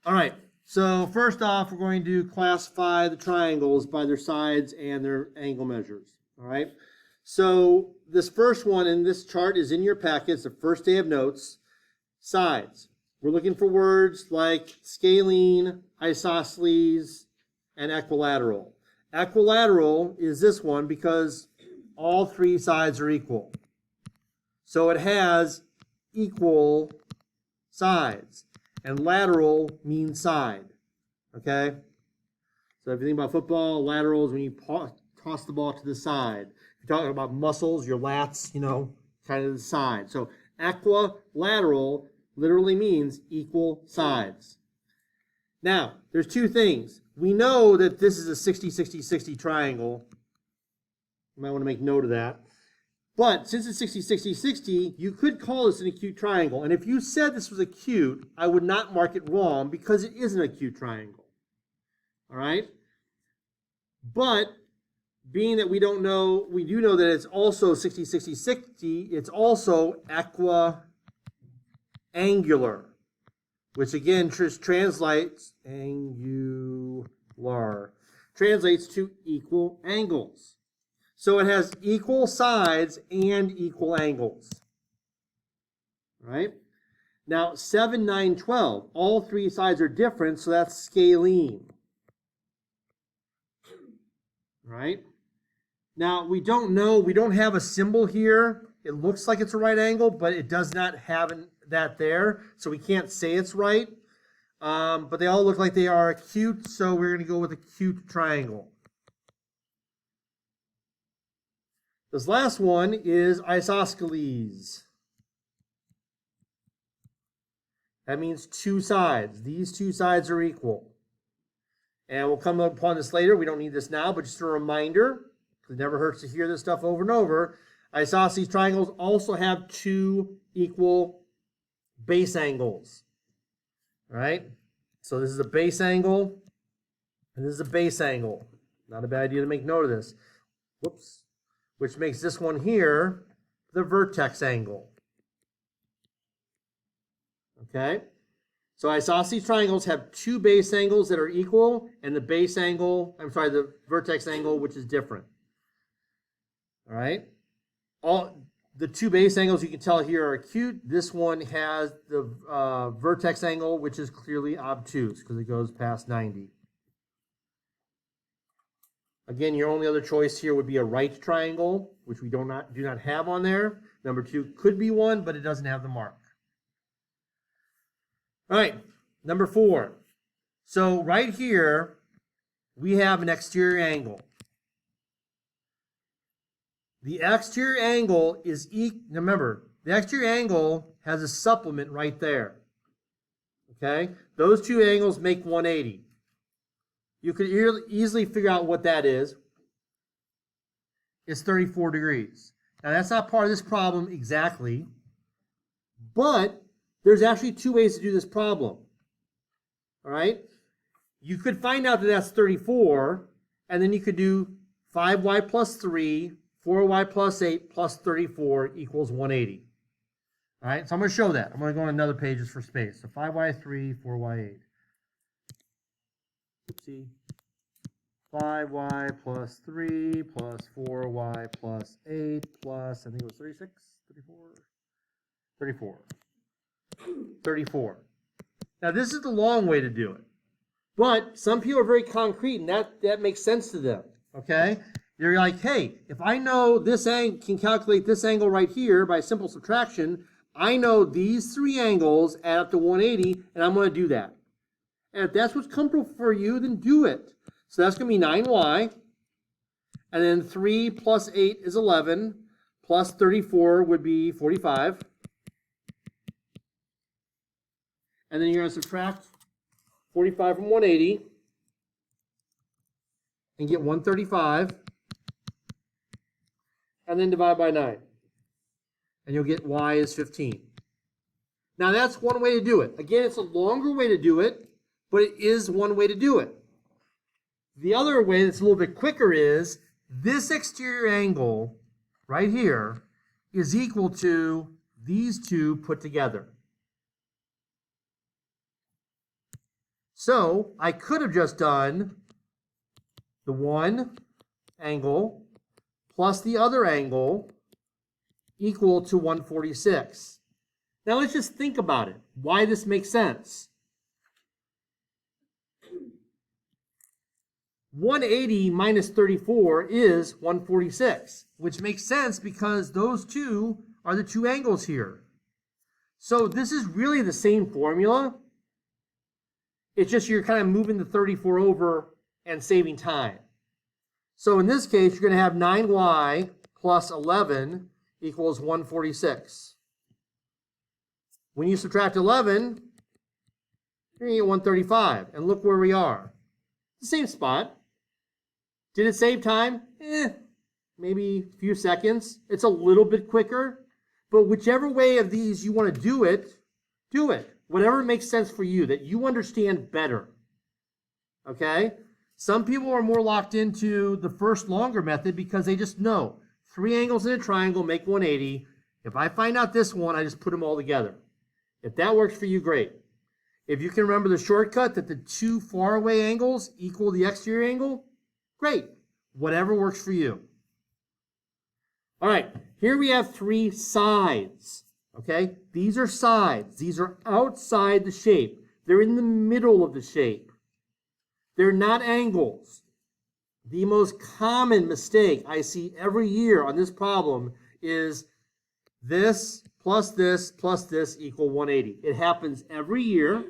All right, so first off, we're going to classify the triangles by their sides and their angle measures. All right, so this first one in this chart is in your packets, the first day of notes. Sides. We're looking for words like scalene, isosceles, and equilateral. Equilateral is this one because all three sides are equal. So it has equal sides. And lateral means side. Okay? So if you think about football, lateral is when you toss the ball to the side. If you're talking about muscles, your lats, kind of the side. So equilateral literally means equal sides. Now, there's two things. We know that this is a 60-60-60 triangle. You might want to make note of that. But since it's 60-60-60, you could call this an acute triangle. And if you said this was acute, I would not mark it wrong because it is an acute triangle. All right? But being that we do know that it's also 60-60-60, it's also equiangular, which again translates to equal angles. So it has equal sides and equal angles. Right? Now 7, 9, 12, all three sides are different, so that's scalene. Right? Now we don't have a symbol here. It looks like it's a right angle, but it does not have that there, so we can't say it's right. But they all look like they are acute, so we're going to go with acute triangle. This last one is isosceles. That means two sides. These two sides are equal. And we'll come upon this later. We don't need this now, but just a reminder, because it never hurts to hear this stuff over and over. Isosceles triangles also have two equal base angles. All right? So this is a base angle, and this is a base angle. Not a bad idea to make note of this. Whoops. Which makes this one here the vertex angle. Okay? So isosceles triangles have two base angles that are equal, and the vertex angle, which is different. All right? All the two base angles you can tell here are acute. This one has the vertex angle, which is clearly obtuse because it goes past 90. Again, your only other choice here would be a right triangle, which we do not have on there. Number 2 could be one, but it doesn't have the mark. All right, number 4. So right here, we have an exterior angle. The exterior angle is remember, the exterior angle has a supplement right there. Okay? Those two angles make 180. You could easily figure out what that is. It's 34 degrees. Now, that's not part of this problem exactly, but there's actually two ways to do this problem. All right? You could find out that that's 34, and then you could do 5y plus 3, 4y plus 8 plus 34 equals 180. All right? So I'm going to show that. I'm going to go on another page just for space. So 5y3, 4y8. Oopsie. 5y plus 3 plus 4y plus 8 plus, I think it was 36, 34. Now, this is the long way to do it. But some people are very concrete, and that makes sense to them, okay? They're like, hey, if I know this angle, can calculate this angle right here by simple subtraction, I know these three angles add up to 180, and I'm going to do that. And if that's what's comfortable for you, then do it. So that's going to be 9y. And then 3 plus 8 is 11. Plus 34 would be 45. And then you're going to subtract 45 from 180. And get 135. And then divide by 9. And you'll get y is 15. Now that's one way to do it. Again, it's a longer way to do it, but it is one way to do it. The other way that's a little bit quicker is this exterior angle right here is equal to these two put together. So I could have just done the one angle plus the other angle equal to 146. Now let's just think about it, why this makes sense. 180 minus 34 is 146, which makes sense because those two are the two angles here. So this is really the same formula. It's just you're kind of moving the 34 over and saving time. So in this case, you're going to have 9y plus 11 equals 146. When you subtract 11, you're going to get 135. And look where we are. The same spot. Did it save time? Maybe a few seconds. It's a little bit quicker. But whichever way of these you want to do it, do it. Whatever makes sense for you, that you understand better. Okay? Some people are more locked into the first longer method because they just know 3 angles in a triangle make 180. If I find out this one, I just put them all together. If that works for you, great. If you can remember the shortcut that the 2 faraway angles equal the exterior angle, great. Whatever works for you. All right, here we have 3 sides. Okay, these are sides. These are outside the shape. They're in the middle of the shape. They're not angles. The most common mistake I see every year on this problem is this plus this equal 180. It happens every year.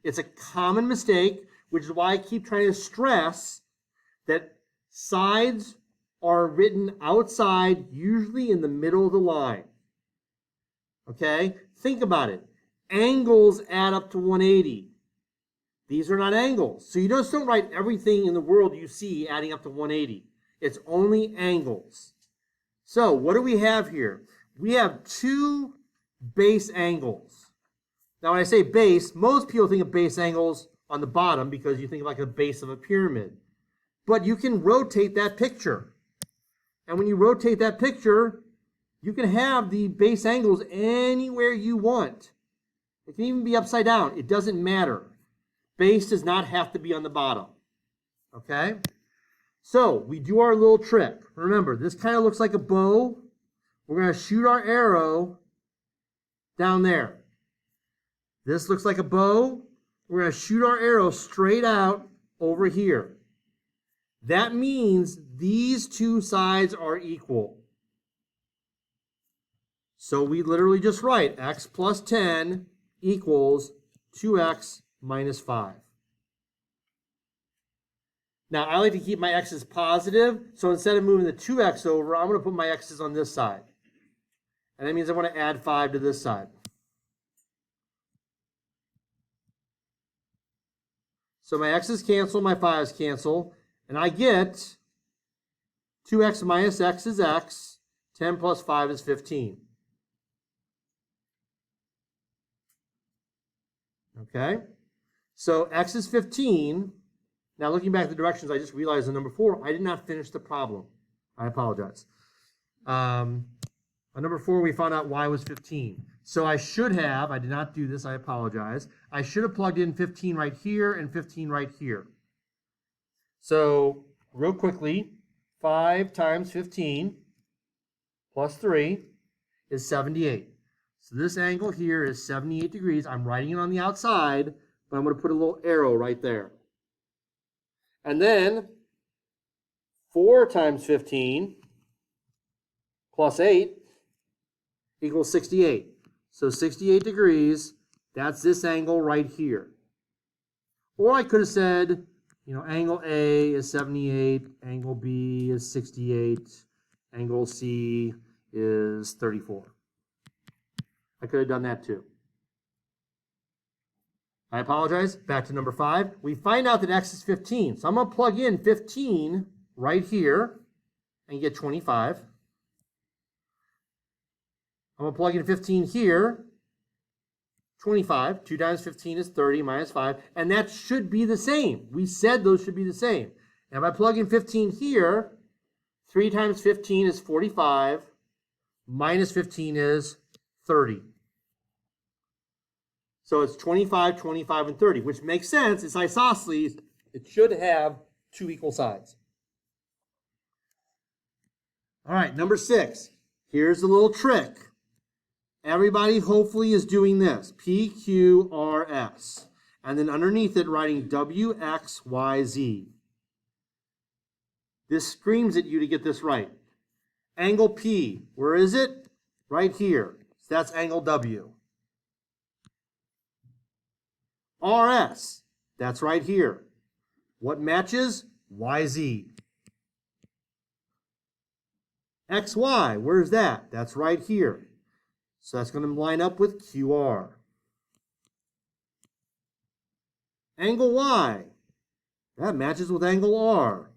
It's a common mistake, which is why I keep trying to stress that sides are written outside, usually in the middle of the line. Okay? Think about it. Angles add up to 180. These are not angles. So you just don't write everything in the world you see adding up to 180. It's only angles. So what do we have here? We have 2 base angles. Now when I say base, most people think of base angles on the bottom because you think of like the base of a pyramid. But you can rotate that picture. And when you rotate that picture, you can have the base angles anywhere you want. It can even be upside down. It doesn't matter. Base does not have to be on the bottom. Okay? So we do our little trick. Remember, this kind of looks like a bow. We're going to shoot our arrow down there. This looks like a bow. We're going to shoot our arrow straight out over here. That means these 2 sides are equal. So we literally just write x plus 10 equals 2x minus 5. Now, I like to keep my x's positive, so instead of moving the 2x over, I'm going to put my x's on this side. And that means I want to add 5 to this side. So my x's cancel, my 5's cancel, and I get 2x minus x is x, 10 plus 5 is 15. Okay? So x is 15. Now looking back at the directions, I just realized on number 4, I did not finish the problem. I apologize. On number 4, we found out y was 15. So I should have, I did not do this, I apologize. I should have plugged in 15 right here and 15 right here. So real quickly, 5 times 15 plus 3 is 78. So this angle here is 78 degrees. I'm writing it on the outside, but I'm going to put a little arrow right there. And then 4 times 15 plus 8 equals 68. So 68 degrees, that's this angle right here. Or I could have said, angle A is 78, angle B is 68, angle C is 34. I could have done that too. I apologize. Back to number 5. We find out that x is 15. So I'm going to plug in 15 right here and get 25. I'm going to plug in 15 here. 25. 2 times 15 is 30 minus 5. And that should be the same. We said those should be the same. And if I plug in 15 here, 3 times 15 is 45. Minus 15 is 30. So it's 25, 25, and 30, which makes sense. It's isosceles. It should have two equal sides. All right, number 6. Here's a little trick. Everybody hopefully is doing this. PQRS. And then underneath it writing WXYZ. This screams at you to get this right. Angle P, where is it? Right here. So that's angle W. RS, that's right here. What matches? YZ. XY, where's that? That's right here. So that's going to line up with QR. Angle Y, that matches with angle R.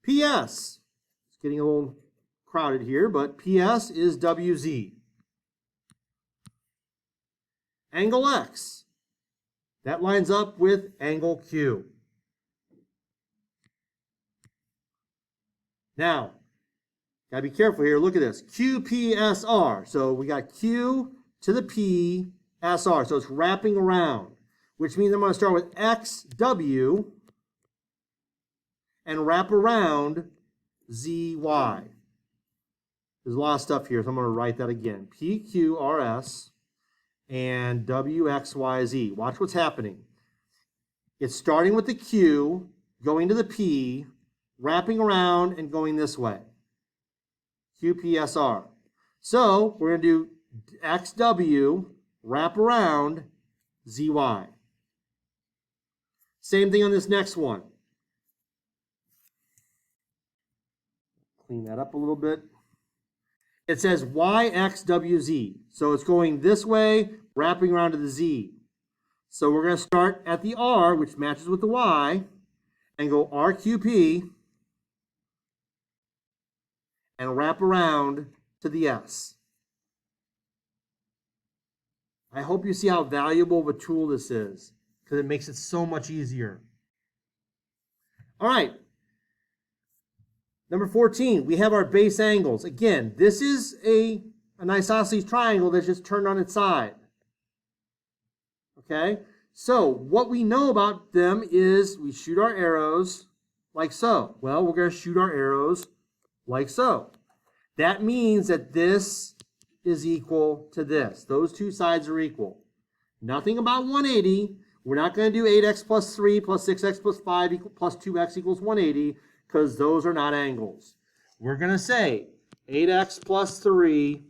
PS, it's getting a little crowded here, but PS is WZ. Angle X, that lines up with angle Q. Now, gotta be careful here. Look at this. QPSR. So we got Q to the P, SR. So it's wrapping around, which means I'm going to start with XW and wrap around ZY. There's a lot of stuff here, so I'm going to write that again. PQRS and WXYZ. Watch what's happening. It's starting with the Q, going to the P, wrapping around and going this way. QPSR. So we're going to do XW, wrap around ZY. Same thing on this next one. Clean that up a little bit. It says YXWZ. So it's going this way, wrapping around to the Z. So we're going to start at the R, which matches with the Y, and go RQP, and wrap around to the S. I hope you see how valuable of a tool this is, because it makes it so much easier. All right. Number 14, we have our base angles. Again, this is an isosceles triangle that's just turned on its side. Okay? So what we know about them is we shoot our arrows like so. Well, we're going to shoot our arrows like so. That means that this is equal to this. Those two sides are equal. Nothing about 180. We're not going to do 8x plus 3 plus 6x plus 5 plus 2x equals 180, because those are not angles. We're going to say 8x plus 3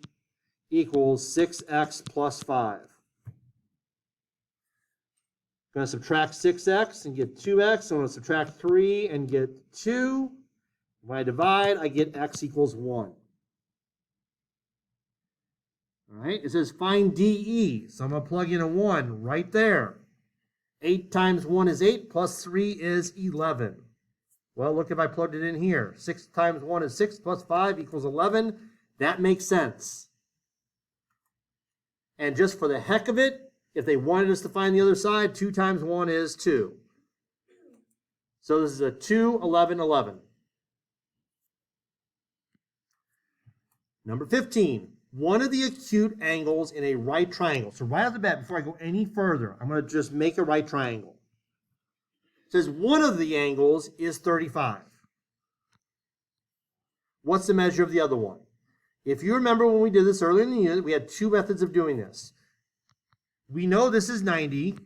equals 6x plus 5. I'm going to subtract 6x and get 2x. I'm going to subtract 3 and get 2. When I divide, I get x equals 1. All right, it says find DE. So I'm going to plug in a 1 right there. 8 times 1 is 8, plus 3 is 11. Well, look if I plugged it in here. 6 times 1 is 6, plus 5 equals 11. That makes sense. And just for the heck of it, if they wanted us to find the other side, 2 times 1 is 2. So this is a 2, 11, 11. Number 15. One of the acute angles in a right triangle. So right off the bat, before I go any further, I'm going to just make a right triangle. It says one of the angles is 35. What's the measure of the other one? If you remember when we did this earlier in the unit, we had two methods of doing this. We know this is 90,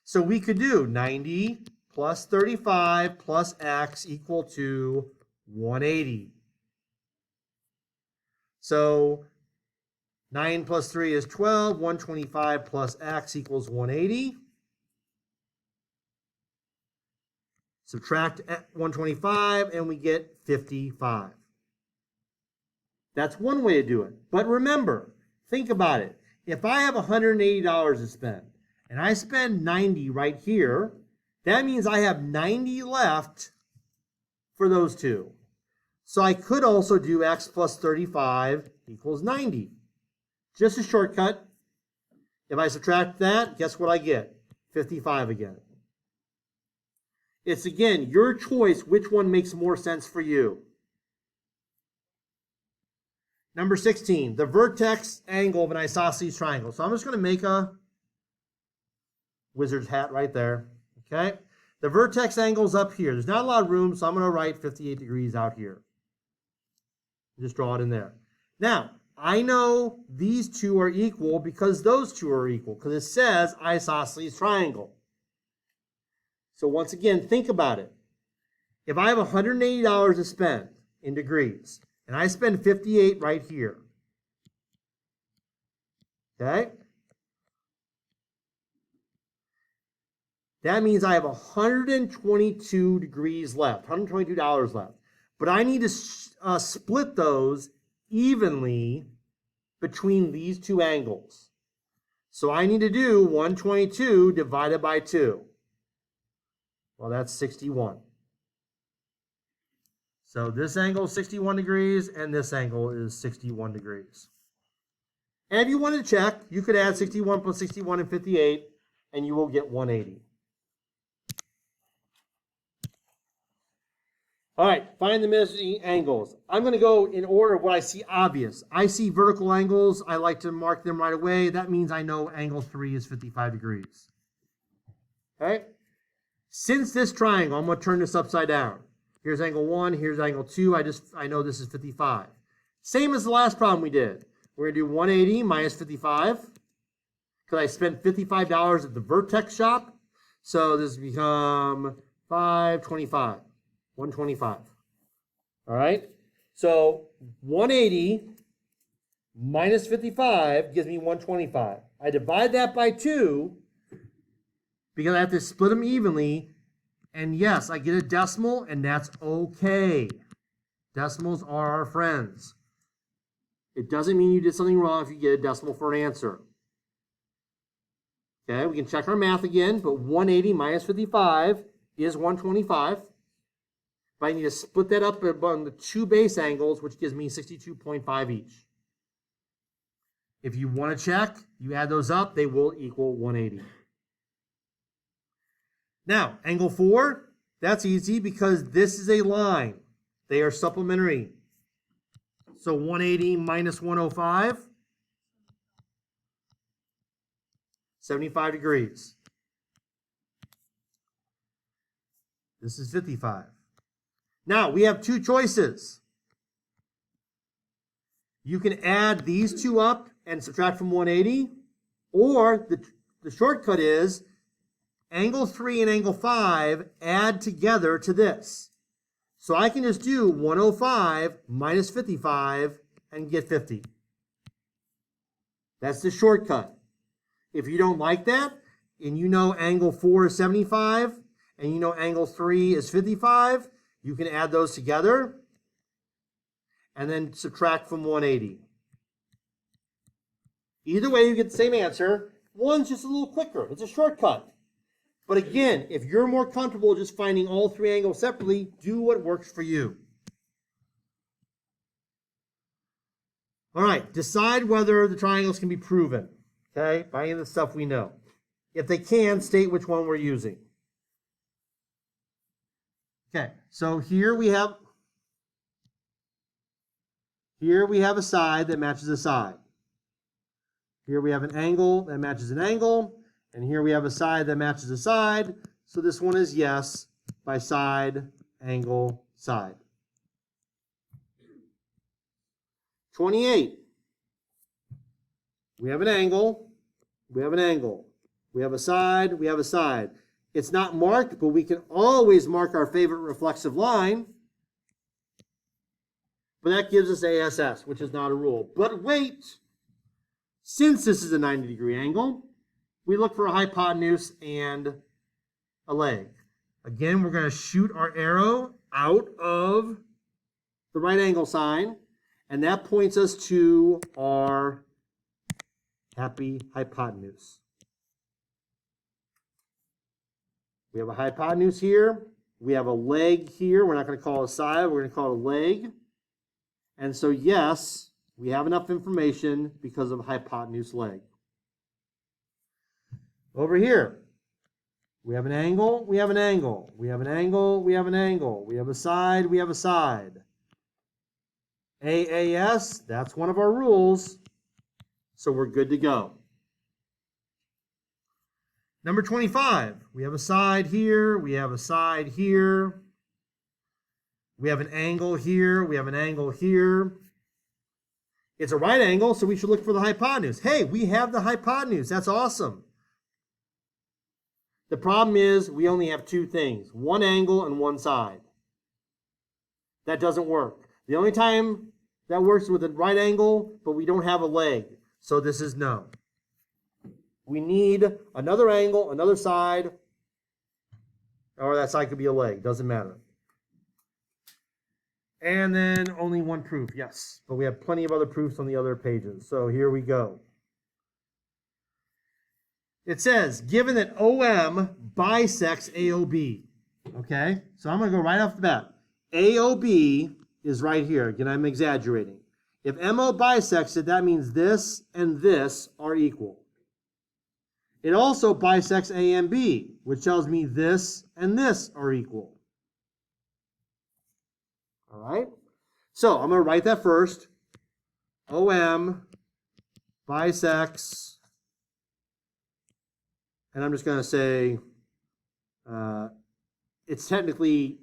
so we could do 90 plus 35 plus x equal to 180. So 9 plus 3 is 12. 125 plus x equals 180. Subtract 125 and we get 55. That's one way to do it. But remember, think about it. If I have $180 to spend and I spend 90 right here, that means I have 90 left for those two. So I could also do x plus 35 equals 90. Just a shortcut. If I subtract that, guess what I get? 55 again. It's, again, your choice which one makes more sense for you. Number 16, the vertex angle of an isosceles triangle. So I'm just going to make a wizard's hat right there. Okay. The vertex angle is up here. There's not a lot of room, so I'm going to write 58 degrees out here. Just draw it in there. Now, I know these two are equal because those two are equal, because it says isosceles triangle. So once again, think about it. If I have $180 to spend in degrees, and I spend 58 right here, okay? That means I have $122 degrees left, $122 left. But I need to split those evenly between these two angles. So I need to do 122 divided by 2. Well, that's 61. So this angle is 61 degrees, and this angle is 61 degrees. And if you want to check, you could add 61 plus 61 and 58, and you will get 180. All right, find the missing angles. I'm going to go in order of what I see obvious. I see vertical angles. I like to mark them right away. That means I know angle 3 is 55 degrees. Okay? Since this triangle, I'm going to turn this upside down. Here's angle 1, here's angle 2. I know this is 55. Same as the last problem we did. We're going to do 180 minus 55. Because I spent $55 at the Vertex shop. So this become 525. 125. All right? So 180 minus 55 gives me 125. I divide that by 2 because I have to split them evenly. And yes, I get a decimal, and that's okay. Decimals are our friends. It doesn't mean you did something wrong if you get a decimal for an answer. Okay, we can check our math again, but 180 minus 55 is 125. But I need to split that up among the two base angles, which gives me 62.5 each. If you want to check, you add those up, they will equal 180. Now, angle 4, that's easy because this is a line. They are supplementary. So 180 minus 105, 75 degrees. This is 55. Now, we have two choices. You can add these two up and subtract from 180, or the shortcut is angle 3 and angle 5 add together to this. So I can just do 105 minus 55 and get 50. That's the shortcut. If you don't like that, and you know angle 4 is 75, and you know angle 3 is 55, you can add those together and then subtract from 180. Either way, you get the same answer. One's just a little quicker. It's a shortcut. But again, if you're more comfortable just finding all three angles separately, do what works for you. All right, decide whether the triangles can be proven, okay, by any of the stuff we know. If they can, state which one we're using. Okay, so here we have a side that matches a side. Here we have an angle that matches an angle. And here we have a side that matches a side. So this one is yes by side, angle, side. 28. We have an angle. We have an angle. We have a side. We have a side. It's not marked, but we can always mark our favorite reflexive line. But that gives us ASS, which is not a rule. But wait. Since this is a 90-degree angle, we look for a hypotenuse and a leg. Again, we're going to shoot our arrow out of the right angle sign, and that points us to our happy hypotenuse. We have a hypotenuse here. We have a leg here. We're not going to call it a side. We're going to call it a leg. And so, yes, we have enough information because of hypotenuse leg. Over here, we have an angle, we have an angle, we have an angle, we have an angle, we have a side, we have a side. AAS, that's one of our rules. So we're good to go. Number 25, we have a side here, we have a side here, we have an angle here, we have an angle here. It's a right angle, so we should look for the hypotenuse. Hey, we have the hypotenuse. That's awesome. The problem is we only have two things, one angle and one side. That doesn't work. The only time that works with a right angle, but we don't have a leg. So this is no. We need another angle, another side, or that side could be a leg. Doesn't matter. And then only one proof, yes. But we have plenty of other proofs on the other pages. So here we go. It says, given that OM bisects AOB. Okay, so I'm going to go right off the bat. AOB is right here. Again, I'm exaggerating. If MO bisects it, that means this and this are equal. It also bisects A and B, which tells me this and this are equal. All right? So I'm going to write that first. OM bisects, and I'm just going to say it's technically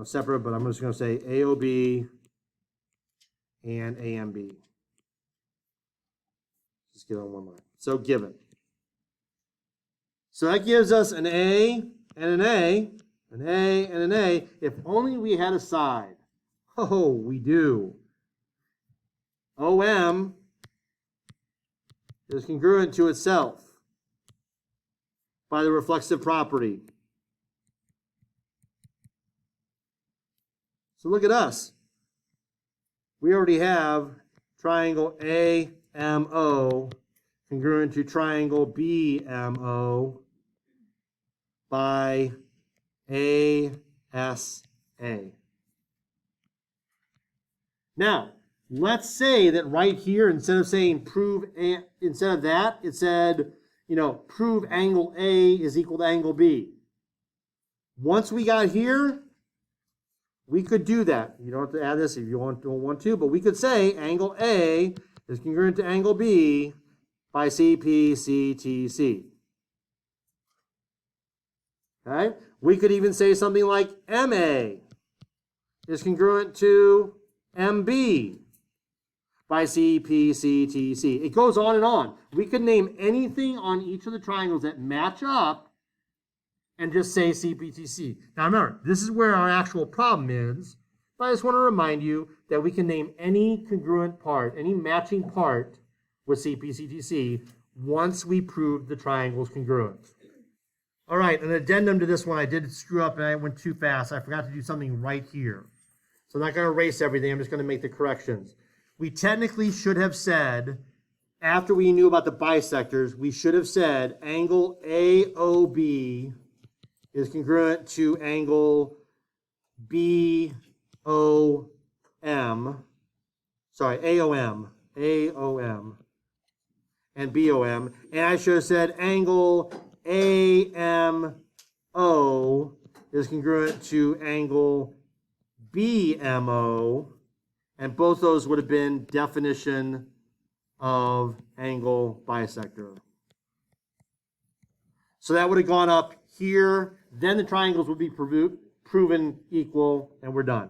separate, but I'm just going to say AOB and AMB. Just get on one line. So given. So that gives us an A and an A, an A and an A. If only we had a side. Oh, we do. OM is congruent to itself by the reflexive property. So look at us. We already have triangle AMO congruent to triangle BMO by ASA. Now, let's say that right here, instead of saying instead of that, it said, prove angle A is equal to angle B. Once we got here, we could do that. You don't have to add this if you don't want to, but we could say angle A is congruent to angle B by CPCTC. Okay? We could even say something like MA is congruent to MB by CPCTC. It goes on and on. We could name anything on each of the triangles that match up and just say CPTC. Now remember, this is where our actual problem is, but I just want to remind you that we can name any congruent part, any matching part with CPCTC once we prove the triangle is congruent. All right, an addendum to this one, I did screw up and I went too fast. I forgot to do something right here. So I'm not going to erase everything, I'm just going to make the corrections. We technically should have said, after we knew about the bisectors, we should have said angle AOB is congruent to angle AOM, and BOM, and I should have said angle AMO is congruent to angle BMO, and both those would have been definition of angle bisector. So that would have gone up here, then the triangles would be proven equal, and we're done.